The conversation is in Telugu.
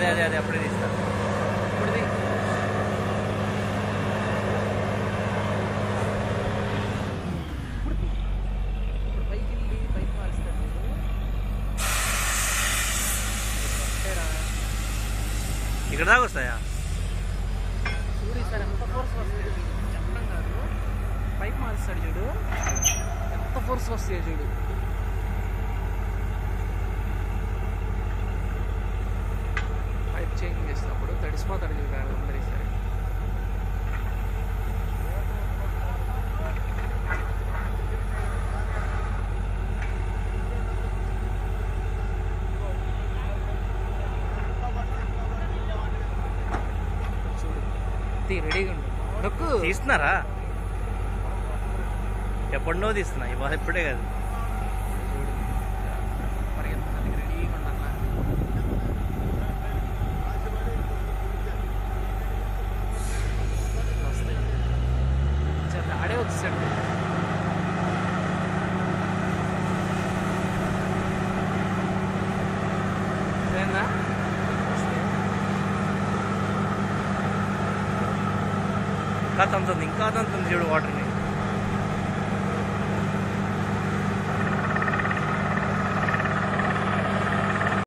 అదే అదే అదే అప్పుడే తీస్తాను. ఇప్పుడు ఇప్పుడు పైకి వెళ్ళి పైకి మారుస్తాడు ఇక్కడ దాకా వస్తాయా? చూడు సార్ ఎంత ఫోర్స్ వస్తాయి చెప్పడం కాదు, పైకి మారుస్తాడు చూడు ఎంత ఫోర్స్ వస్తాయో చూడు. పైప్ చేంజ్ చేసినప్పుడు తడిసిపోతాడు చూడు అందరూ ఈసారి. రెడీగా ఉండు, నొక్కు. తీస్తున్నారా? ఎప్పుడో తీస్తున్నా, ఇవాళ ఇప్పుడే కాదు. పరిగెత్తున్నది రెడీగా ఉండాలా. వస్తాయి ఆడే వచ్చేసాడు. సరేనా? ఇంకా తంతుంది చూడు వాటర్ని.